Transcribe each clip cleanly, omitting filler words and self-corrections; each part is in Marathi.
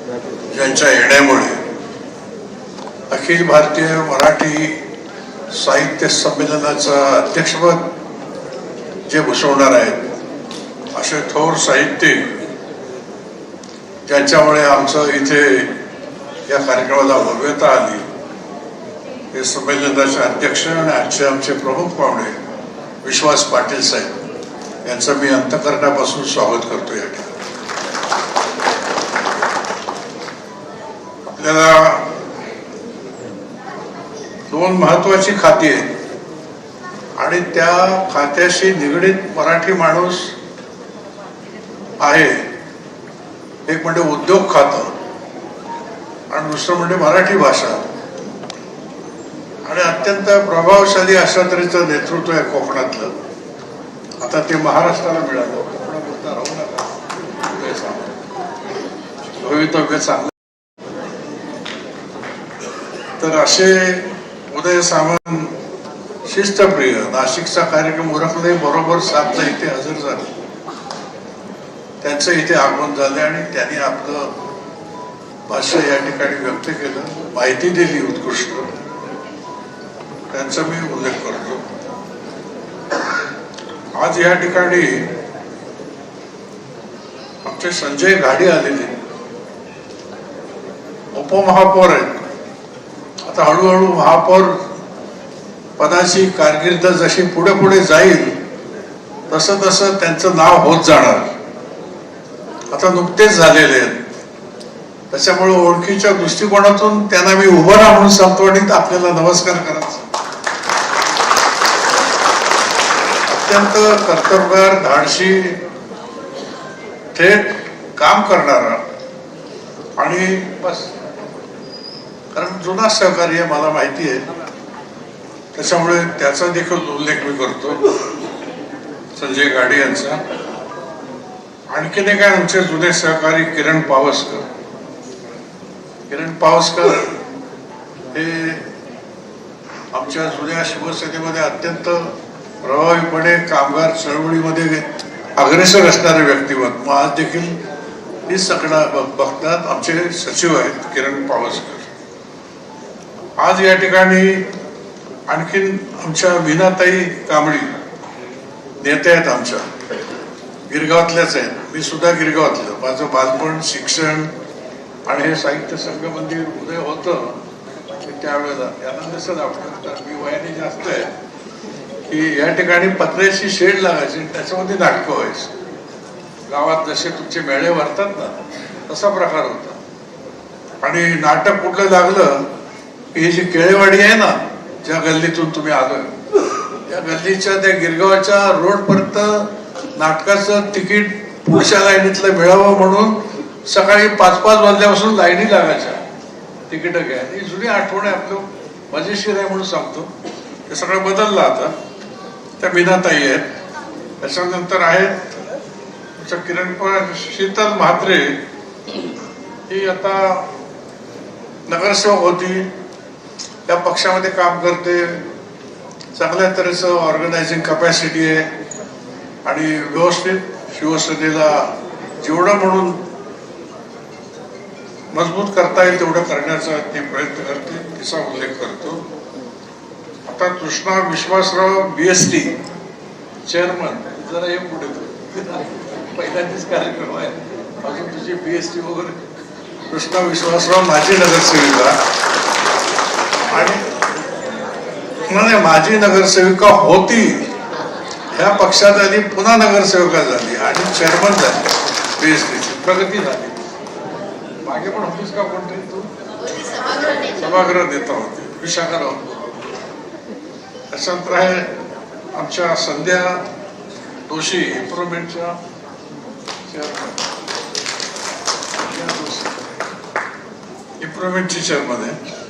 ज्यांच्या येण्यामुळे अखिल भारतीय मराठी साहित्य संमेलनाचं अध्यक्षपद जे भूषवणार आहेत असे थोर साहित्यिक, ज्यांच्यामुळे आमचं इथे या कार्यक्रमाला भव्यता आली, हे संमेलनाचे अध्यक्ष आणि आजचे आमचे प्रमुख पाहुणे विश्वास पाटील साहेब यांचं मी अंतःकरणापासून स्वागत करतो. या ठिकाणी आपल्याला दोन महत्वाची खाती आहेत आणि त्या खात्याशी निगडीत मराठी माणूस आहे. एक म्हणजे उद्योग खातं आणि दुसरं म्हणजे मराठी भाषा. आणि अत्यंत प्रभावशाली अशा तऱ्हेचं नेतृत्व आहे कोकणातलं. आता ते महाराष्ट्राला मिळालं. कोकणापुरता राहू नका, भवितव्य चांगलं. तर असे उदय सामंत शिस्तप्रिय, नाशिकचा कार्यक्रम उरकले बरोबर 7ला इथे हजर झाले. त्यांचं इथे आगमन झाले आणि त्यांनी आपलं भाष्य या ठिकाणी व्यक्त केलं, माहिती दिली उत्कृष्ट. त्यांचा मी उल्लेख करतो. आज या ठिकाणी आमचे संजय घाडी आलेले, उपमहापौर आहेत. आता हळूहळू महापौर पदाची कारकीर्द जशी पुढे पुढे जाईल तसं तसं त्यांचं नाव होत जाणार. आता नुकतेच झालेले आहेत, त्याच्यामुळे ओळखीच्या दृष्टिकोनातून त्यांना मी उभं राहा म्हणून सांगतो आणि आपल्याला नमस्कार करायचा. अत्यंत कर्तबगार, धाडशी, थेट काम करणारा आणि बस, कारण जुना सहकारी आहे मला माहिती आहे, त्याच्यामुळे त्याचा देखील उल्लेख मी करतो, संजय गाडी यांचा. आणखीन एक आहे आमचे जुने सहकारी किरण पावसकर. किरण पावसकर हे आमच्या जुन्या शिवसेनेमध्ये अत्यंत प्रभावीपणे कामगार चळवळीमध्ये अग्रेसर असणारे व्यक्तिमत्व. आज देखील ही सगळं बघतात आमचे सचिव आहेत किरण पावसकर. आज या ठिकाणी आणखीन आमच्या वीणाताई कांबळी नेते आहेत, आमच्या गिरगावातल्याच आहेत. मी सुद्धा गिरगावातलं. माझं बालपण, शिक्षण आणि हे साहित्य संघ मंदिर उदय होतं त्यावेळेला यांना नसत आवडत, तर मी वयाने जास्त आहे की या ठिकाणी पत्र्याची शेड लागायची, त्याच्यामध्ये नाटकं व्हायची. गावात जसे तुमचे मेळे भरतात ना तसा प्रकार होता. आणि नाटक कुठलं लागलं ही जी केळेवाडी आहे ना, ज्या गल्लीतून तुम्ही आलोय त्या गल्लीच्या त्या गिरगावच्या रोडपर्यंत नाटकाचं तिकीट पुढच्या लाईनीतलं मिळावं म्हणून सकाळी 5-5 वाजल्यापासून लाईनी लागायच्या तिकीट घ्या. ही जुनी आठवण आहे, आपलं मजेशीर आहे म्हणून सांगतो. ते सगळं बदललं आता. त्या मीनाताई आहेत. त्याच्यानंतर आहेत किरण शीतल म्हात्रे, ही आता नगरसेवक होती, त्या पक्षामध्ये काम करते. चांगल्या तऱ्हेचं ऑर्गनायझिंग कपॅसिटी आहे आणि व्यवस्थित शिवसेनेला जेवढं म्हणून मजबूत करता येईल तेवढं करण्याचा ते प्रयत्न करते, तिचा उल्लेख करतो. आता कृष्णा विश्वासराव BST चेअरमन, जरा हे पुढे पहिल्यांदाच कार्यक्रम आहे अजून तुझी BST वगैरे. कृष्णा विश्वासराव माजी नगरसेविका आणि नाही माजी नगरसेविका होती, ह्या पक्षात आली, पुन्हा नगरसेविका झाली आणि चेअरमन झाली BSTची. प्रगती झाली. मागे पण होतीस का कोणतरी तू? सभागृह नेता होते, विशाखाराव. त्याच्यानंतर आहे आमच्या संध्या दोषी, इम्प्रुव्हमेंटच्या चेअरमन, इम्प्रुव्हमेंटची चेअरमन आहे.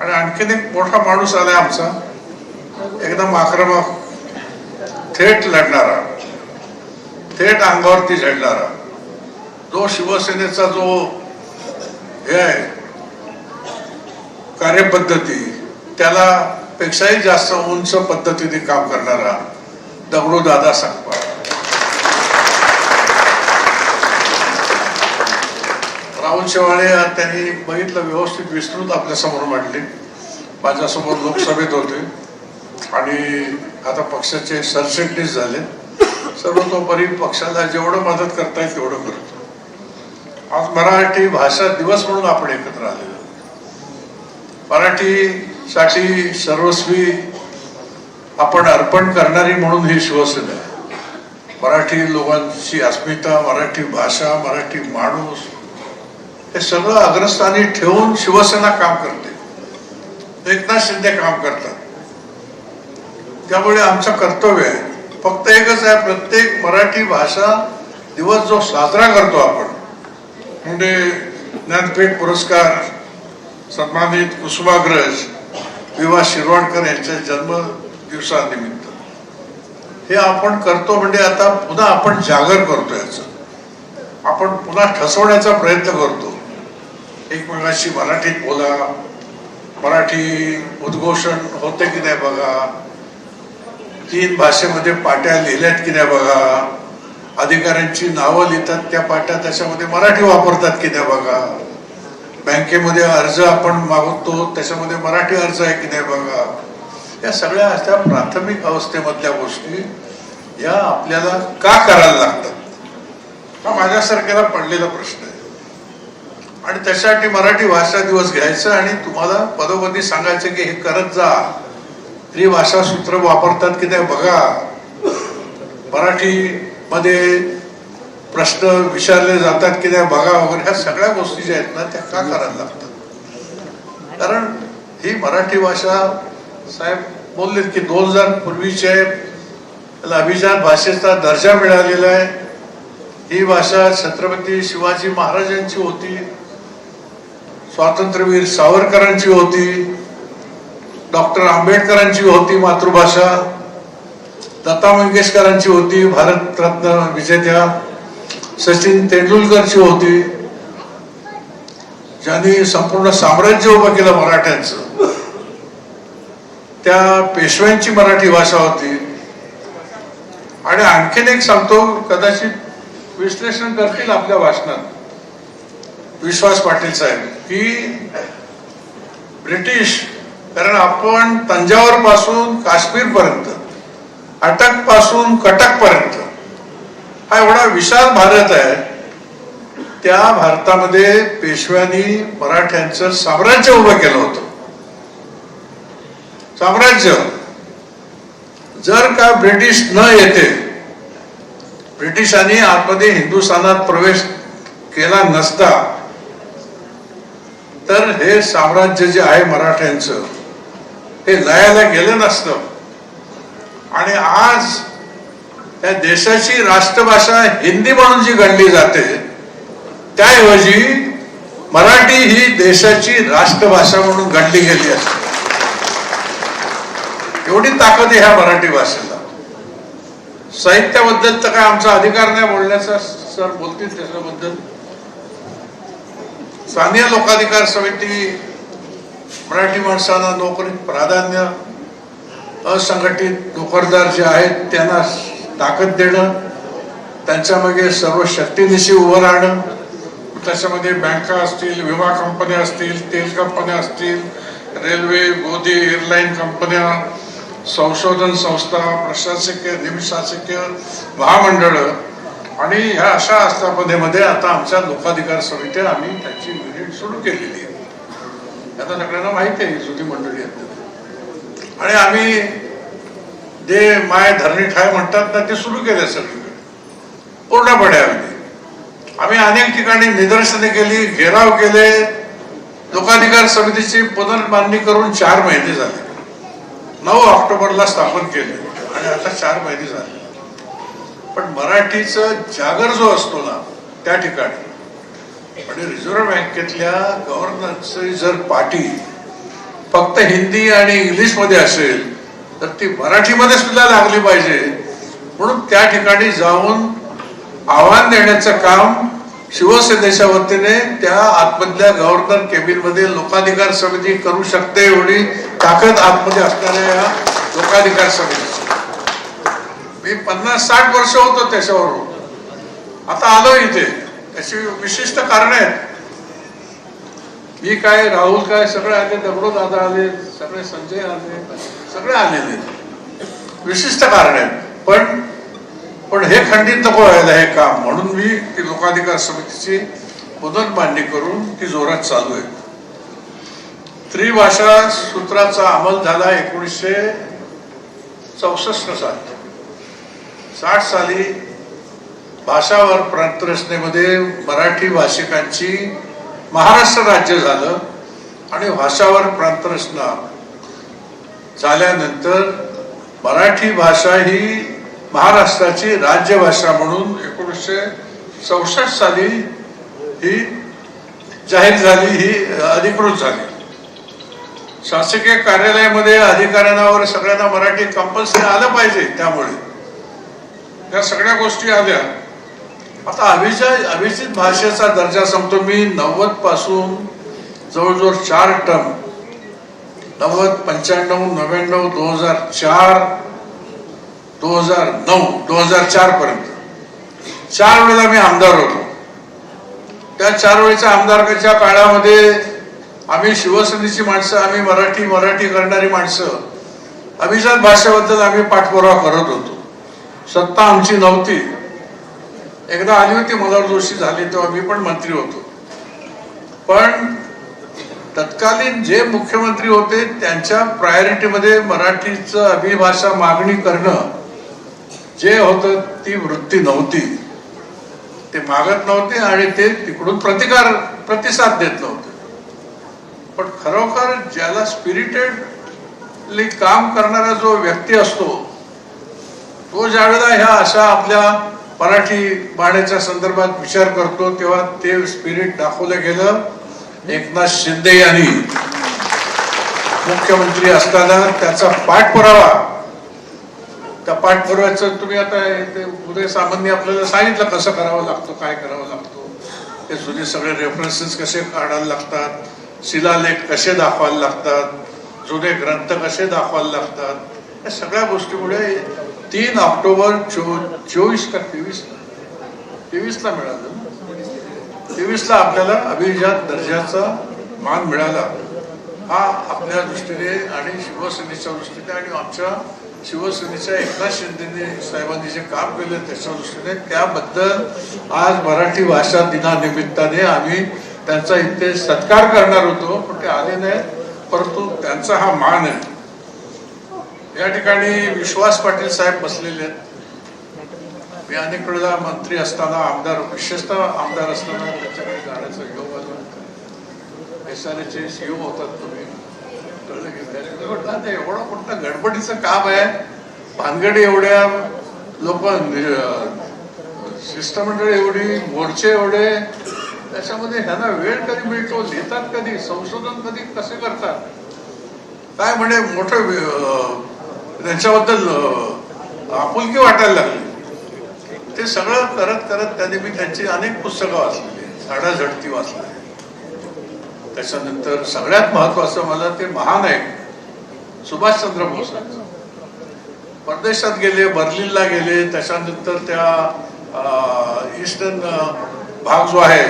आणि आणखीन एक मोठा माणूस आलाय आमचा, एकदम आक्रमक, थेट लढणारा, थेट अंगावरती झडणारा, जो शिवसेनेचा जो हे आहे कार्यपद्धती त्याला पेक्षाही जास्त उंच पद्धतीने काम करणारा दगडू दादा सकपाळ. राहुल शेवाळे त्यांनी बघितलं, व्यवस्थित विस्तृत आपल्या समोर मांडले. माझ्यासमोर लोकसभेत होते आणि आता पक्षाचे सरचिटणीस झाले. सर्वतोपरी पक्षाला जेवढं मदत करता येईल तेवढं करतो. आज मराठी भाषा दिवस म्हणून आपण एकत्र आलेलो. मराठीसाठी सर्वस्वी आपण अर्पण करणारी म्हणून ही शिवसेना आहे. मराठी लोकांची अस्मिता, मराठी भाषा, मराठी माणूस हे सगळं अग्रस्थानी ठेवून शिवसेना काम करते. एकनाथ शिंदे काम करतात. त्यामुळे आमचं कर्तव्य आहे फक्त एकच आहे, प्रत्येक मराठी भाषा दिवस जो साजरा करतो आपण, म्हणजे ज्ञानपीठ पुरस्कार सन्मानित कुसुमाग्रज विवा शिरवाडकर यांच्या जन्मदिवसानिमित्त हे आपण करतो. म्हणजे आता पुन्हा आपण जागर करतो, याचं आपण पुन्हा ठसवण्याचा प्रयत्न करतो. एकमेकांशी मराठीत बोला, मराठी उद्घोषण होते की नाही बघा, 3 भाषेमध्ये पाट्या लिहिल्यात की नाही बघा, अधिकाऱ्यांची नावं लिहितात त्या पाट्या त्याच्यामध्ये मराठी वापरतात की नाही बघा, बँकेमध्ये अर्ज आपण मागवतो त्याच्यामध्ये मराठी अर्ज आहे की नाही बघा. या सगळ्या अशा प्राथमिक अवस्थेमधल्या गोष्टी या आपल्याला का करायला लागतात, हा माझ्यासारख्याला पडलेला प्रश्न आहे. आणि त्यासाठी मराठी भाषा दिवस घ्यायचं आणि तुम्हाला पदोपदी सांगायचं की हे करत जा. ही भाषा सूत्र वापरतात की नाही बघा, मराठीमध्ये प्रश्न विचारले जातात की नाही बघा वगैरे. ह्या सगळ्या गोष्टी ज्या आहेत ना त्या का करायला लागतात? कारण ही मराठी भाषा, साहेब बोलले की 2000 पूर्वीचे त्याला अभिजात भाषेचा दर्जा मिळालेला आहे. ही भाषा छत्रपती शिवाजी महाराजांची होती, स्वातंत्र्यवीर सावरकरांची होती, डॉक्टर आंबेडकरांची होती मातृभाषा, लता मंगेशकरांची होती, भारतरत्न विजेत्या सचिन तेंडुलकरची होती, ज्यांनी संपूर्ण साम्राज्य उभं केलं मराठ्यांचं. त्या पेशव्यांची मराठी भाषा होती. आणि आणखीन एक सांगतो, कदाचित विश्लेषण करतील आपल्या भाषणात विश्वास पाटील साहेब, की ब्रिटिश, कारण आपण तंजावर पासून काश्मीर पर्यंत, अटक पासून कटक पर्यंत हा एवढा विशाल भारत आहे. त्या भारतामध्ये पेशव्यांनी मराठ्यांचं साम्राज्य उभं केलं होतं. साम्राज्य जर का ब्रिटिश न येते, ब्रिटिशांनी आतमध्ये हिंदुस्थानात प्रवेश केला नसता तर हे साम्राज्य जे आहे मराठ्यांचं हे लयाला गेलं नसतं. आणि आज त्या देशाची राष्ट्रभाषा हिंदी म्हणून जी गणली जाते त्याऐवजी मराठी ही देशाची राष्ट्रभाषा म्हणून गणली गेली असते. एवढी ताकद आहे ह्या मराठी भाषेला. साहित्याबद्दल तर काय आमचा अधिकार नाही बोलण्याचा, सर बोलतील त्याच्याबद्दल. स्थानिक लोकाधिकार समिती मराठी माणसांना नोकरीत प्राधान्य, असंघटित नोकरदार जे आहेत त्यांना ताकद देणं, त्यांच्या मागे सर्व शक्तीनिशी उभं राहणं. त्याच्यामध्ये बँका असतील, विमा कंपन्या असतील, तेल कंपन्या असतील, रेल्वे, गोदी, एअरलाईन कंपन्या, संशोधन संस्था, प्रशासकीय, निमशासकीय महामंडळं आणि ह्या अशा आस्थापनेमध्ये आता आमच्या लोकाधिकार समित्या आम्ही त्याची युनिट सुरू केलेली आहे. आता सगळ्यांना माहिती आहे जुनी मंडळी आहेत. आणि आम्ही जे माय धरणी ठाय म्हणतात ना ते सुरू केले सगळीकडे पूर्णपणे. आम्ही अनेक ठिकाणी निदर्शने केली, घेराव केले. लोकाधिकार समितीची पुनर्बांधणी करून 4 महिने झाले. 9 ऑक्टोबरला स्थापन केले आणि आता 4 महिने झाले. पण मराठीचं जागर जो असतो ना त्या ठिकाणी, आणि रिझर्व्ह बँकेतल्या गव्हर्नरची जर पाटी फक्त हिंदी आणि इंग्लिश मध्ये असेल तर ती मराठीमध्ये सुद्धा लागली पाहिजे. म्हणून त्या ठिकाणी जाऊन आव्हान देण्याचं काम शिवसेनेच्या वतीने त्या आतमधल्या गव्हर्नर केबिन मध्ये लोकाधिकार समिती करू शकते. एवढी ताकद आतमध्ये असणाऱ्या या लोकाधिकार समितीची. मी 50-60 वर्ष होतो त्याच्यावर, आता आलो इथे. त्याची विशिष्ट कारण आहेत. मी काय, राहुल काय, सगळे आले, दगडो दादा आले, सगळे संजय आले, सगळे आलेले. विशिष्ट कारण आहे. पण हे खंडित नको व्हायला हे काम, म्हणून मी ती लोकाधिकार समितीची पुनर्मांडणी करून ती जोरात चालू आहे. त्रिभाषा सूत्राचा अंमल झाला 1964 साली. 60 साली भाषावर प्रांतरचनेमध्ये मराठी भाषिकांची महाराष्ट्र राज्य झालं आणि भाषावर प्रांतरचना झाल्यानंतर मराठी भाषा ही महाराष्ट्राची राज्यभाषा म्हणून 1964 साली ही जाहीर झाली, ही अधिकृत झाली. शासकीय कार्यालयामध्ये अधिकाऱ्यांवर सगळ्यांना मराठी कंपल्सरी आलं पाहिजे, त्यामुळे या सगळ्या गोष्टी आल्या. आता अभिजित भाषेचा दर्जा सांगतो मी. 90 पासून जवळजवळ 4 टर्म, 90, 95, 99, 2004, 2009, 2004 पर्यंत 4 वेळेला मी आमदार होतो. त्या 4 वेळेच्या आमदारकीच्या काळामध्ये आम्ही शिवसेनेची माणसं, आम्ही मराठी करणारी माणसं अभिजात भाषेबद्दल आम्ही पाठपुरावा करत होतो. सत्ता आमची नव्हती. एकदा आली होती मनोहर जोशी झाले तेव्हा मी पण मंत्री होतो. पण तत्कालीन जे मुख्यमंत्री होते त्यांच्या प्रायोरिटीमध्ये मराठीचं अभिभाषा मागणी करणं जे होतं ती वृत्ती नव्हती. ते मागत नव्हते आणि ते तिकडून प्रतिसाद देत नव्हते. पण खरोखर ज्याला स्पिरिटेडली काम करणारा जो व्यक्ती असतो तो ज्यावेळेला ह्या अशा आपल्या मराठी बाण्याच्या संदर्भात विचार करतो तेव्हा ते स्पिरिट दाखवलं गेलं. एकनाथ शिंदे यांनी मुख्यमंत्री असताना त्याचा पाठपुरावा, त्या पाठपुराव्याचं तुम्ही आता उदय सामंतने आपल्याला सांगितलं कसं करावं लागतं, काय करावं लागतो. ते जुने सगळे रेफरन्सेस कसे काढायला लागतात, शिलालेख कसे दाखवायला लागतात, जुने ग्रंथ कसे दाखवायला लागतात, या सगळ्या गोष्टीमुळे 3 ऑक्टोबर 24 का 23ला मिळालं. 23ला आपल्याला अभिजात दर्जाचा मान मिळाला. हा आपल्या दृष्टीने आणि शिवसेनेच्या दृष्टीने आणि आमच्या शिवसेनेच्या एकनाथ शिंदे साहेबांनी जे काम केलं त्याच्या दृष्टीने त्याबद्दल आज मराठी भाषा दिनानिमित्ताने आम्ही त्यांचा इथे सत्कार करणार होतो, पण ते आले नाहीत. परंतु त्यांचा हा मान आहे. या ठिकाणी विश्वास पाटील साहेब बसलेले आहेत. मी अनेक वेळेला मंत्री असताना, आमदार, विशेषतः आमदार असताना त्यांच्याकडे जाण्याचा योग आला. SRAचे CEO होतात तुम्ही, कळलं की म्हटलं एवढं मोठं गडबडीचं काम आहे, भानगडी एवढ्या लोक, शिष्टमंडळ एवढी, मोर्चे एवढे, त्याच्यामध्ये ह्यांना वेळ कधी मिळतो, लिहितात कधी, संशोधन कधी कसे करतात, काय म्हणे मोठं त्यांच्याबद्दल आपुलकी वाटायला लागली. ते सगळं करत करत त्यांनी मी त्यांची अनेक पुस्तकं वाचलेली, झाडाझडती वाचली. त्याच्यानंतर सगळ्यात महत्वाचं मला ते महानायक सुभाषचंद्र बोस परदेशात गेले, बर्लिनला गेले. त्याच्यानंतर त्या ईस्टर्न भाग जो आहे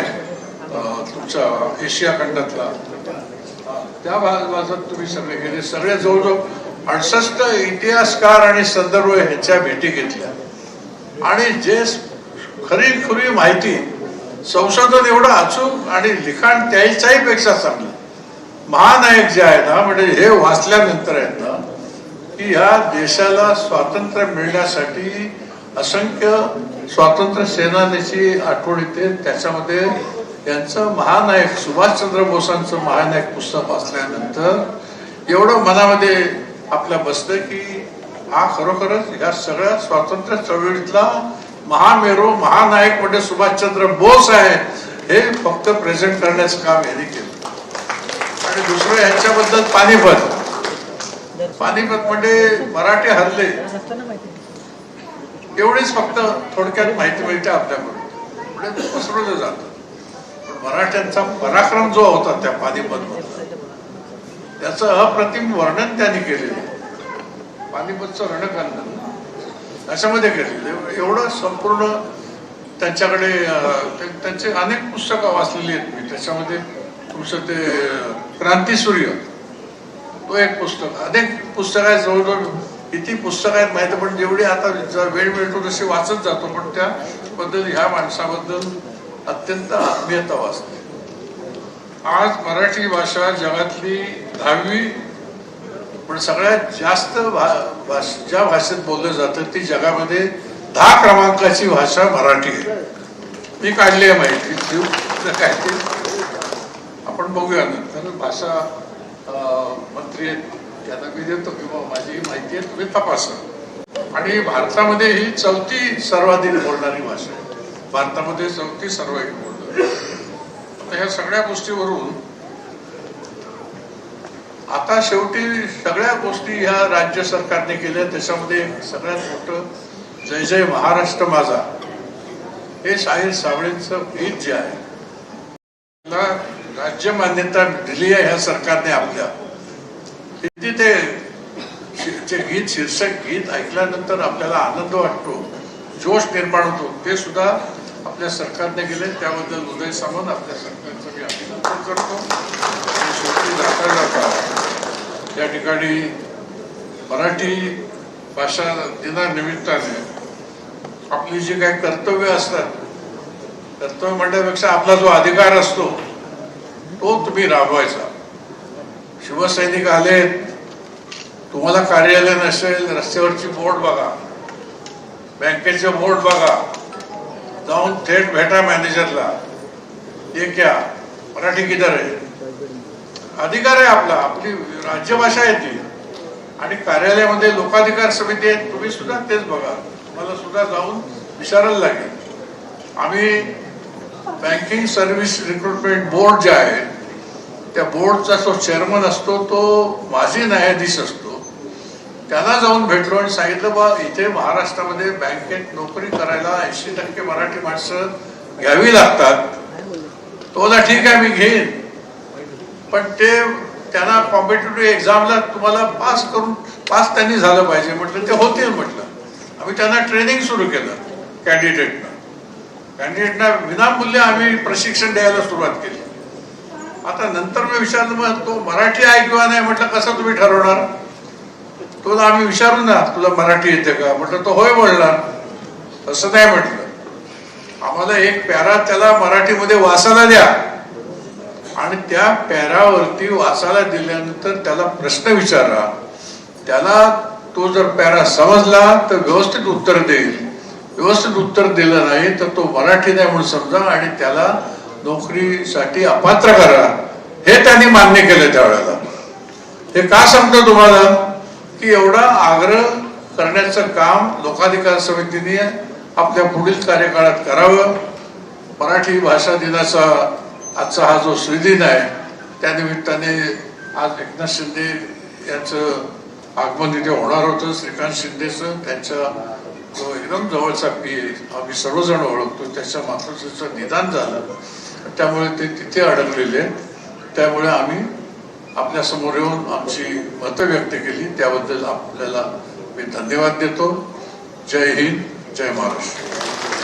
तुमच्या एशिया खंडातला, त्या भागात तुम्ही सगळे गेले. सगळे जवळजवळ 68 इतिहासकार आणि संदर्भ ह्याच्या भेटी घेतल्या आणि जे खरी माहिती, संशोधन एवढं अचूक आणि लिखाण त्याच्याही पेक्षा चांगलं. महानायक जे आहे ना, म्हणजे हे वाचल्यानंतर आहेत ना की ह्या देशाला स्वातंत्र्य मिळण्यासाठी असंख्य स्वातंत्र्य सेनानीची आठवण येते. त्याच्यामध्ये यांचं महानायक सुभाषचंद्र बोसांचं महानायक पुस्तक वाचल्यानंतर एवढं मनामध्ये आपल्या बसलं की हा खरोखरच ह्या सगळ्या स्वातंत्र्य चळवळीतला महामेरू, महानायक म्हणजे सुभाषचंद्र बोस आहे, हे फक्त प्रेझेंट करण्याचं काम यांनी केलं. आणि दुसरं ह्यांच्याबद्दल पानिपत म्हणजे मराठे हरले एवढीच फक्त थोडक्यात माहिती मिळते आपल्याकडून, म्हणजे पसरवलं जातं. पण मराठ्यांचा पराक्रम जो होता त्या पानिपतमध्ये त्याचं अप्रतिम वर्णन त्यांनी केलेलं. पानिपतचं रणकांड त्याच्यामध्ये केलेलं एवढं संपूर्ण त्यांच्याकडे त्यांचे अनेक पुस्तकं वाचलेली आहेत मी. त्याच्यामध्ये तुमचं ते क्रांतीसूर्य, तो एक पुस्तक, अनेक पुस्तक आहेत, जवळजवळ किती पुस्तकं आहेत माहिती, पण जेवढी आता वेळ मिळतो तशी वाचत जातो, पण त्याबद्दल ह्या माणसाबद्दल अत्यंत आत्मीयता वाचते. आज मराठी भाषा जगातली 10वी, पण सगळ्यात जास्त ज्या भाषेत बोललं जातं ती जगामध्ये 10 क्रमांकाची भाषा मराठी आहे. मी काढली आहे माहिती, काय ते आपण बघूया नंतर. भाषा मंत्री आहेत त्यांना मी देतो किंवा माझी माहिती आहे, तुम्ही तपासा. आणि भारतामध्ये ही 4थी सर्वाधिक बोलणारी भाषा आहे. भारतामध्ये 4थी सर्वाधिक बोलणारी. आता ह्या सगळ्या गोष्टीवरून आता शेवटी सगळ्या गोष्टी ह्या राज्य सरकारने केल्या. त्याच्यामध्ये सगळ्यात मोठं जय जय महाराष्ट्र माझा हे शाहीर साबळेंचं गीत जे आहे, त्याला राज्य मान्यता दिली आहे ह्या सरकारने आपल्या. किती ते गीत, शीर्षक गीत ऐकल्यानंतर आपल्याला आनंद वाटतो, जोश निर्माण होतो, ते सुद्धा आपल्या सरकारने केले. त्याबद्दल उदय सामंत आपल्या सरकारचं मी अभिनंदन करतो. शेवटी जाता जाता या ठिकाणी मराठी भाषा दिनानिमित्ताने आपली जी काही कर्तव्य असतात, कर्तव्य म्हणण्यापेक्षा आपला जो अधिकार असतो तो तुम्ही राबवायचा. शिवसैनिक आले, तुम्हाला कार्यालय नसेल, रस्त्यावरची बोर्ड बघा, बँकेचे बोर्ड बघा, जाऊन थेट भेटा मॅनेजरला, ये क्या मराठी किधर आहे. अधिकार आहे आपला, आपली राज्यभाषा आहे ती. आणि कार्यालयामध्ये लोकाधिकार समिती आहे, तुम्ही सुद्धा तेच बघा, तुम्हाला सुद्धा जाऊन विचारायला लागेल. आम्ही बँकिंग सर्व्हिस रिक्रुटमेंट बोर्ड जे आहे त्या बोर्डचा जो चेअरमन असतो तो माजी न्यायाधीश असतो. त्याला जाऊन भेटलो आणि सांगितलं, बा इथे महाराष्ट्रामध्ये बँकेत नोकरी करायला 80% मराठी माणसं घ्यावी लागतात. तो बोला ठीक आहे मी घेईन, पण ते त्यांना कॉम्पिटेटिव्ह एक्झामला तुम्हाला पास त्यांनी झालं पाहिजे. म्हटलं ते होतील. म्हटलं आम्ही त्यांना ट्रेनिंग सुरू केलं. कॅन्डिडेटना विनामूल्य आम्ही प्रशिक्षण द्यायला सुरुवात केली. आता नंतर मी विचारलं, मग तो मराठी आहे किंवा नाही. म्हटलं कसं तुम्ही ठरवणार. तो आम्ही विचारू ना, तुला मराठी येते का. म्हटलं तो होय बोलणार. तसं नाही म्हटलं, आम्हाला एक पॅरा त्याला मराठीमध्ये वाचायला द्या आणि त्या पॅरावरती वाचायला दिल्यानंतर त्याला प्रश्न विचारा. त्याला तो जर पॅरा समजला तर व्यवस्थित उत्तर देईल, व्यवस्थित उत्तर दिलं नाही तर तो मराठी नाही म्हणून समजा आणि त्याला नोकरीसाठी अपात्र करा. हे त्यांनी मान्य केलं त्यावेळेला. हे का सांगतो तुम्हाला की एवढा आग्रह करण्याचं काम लोकाधिकार समितीने आपल्या पुढील कार्यकाळात करावं. मराठी भाषा दिनाचा आजचा हा जो श्रीदिन आहे त्यानिमित्ताने आज एकनाथ शिंदे यांचं आगमन इथे होणार होतं. श्रीकांत शिंदेचं, त्यांच्या जो एकदम जवळचा पी आम्ही सर्वजण ओळखतो, त्याच्या मातृत्वाचं निदान झालं. त्यामुळे ते तिथे अडकलेले. त्यामुळे आम्ही आपल्या समोर येऊन आमची मतं व्यक्त केली. त्याबद्दल आपल्याला मी धन्यवाद देतो. जय हिंद, जय महाराष्ट्र.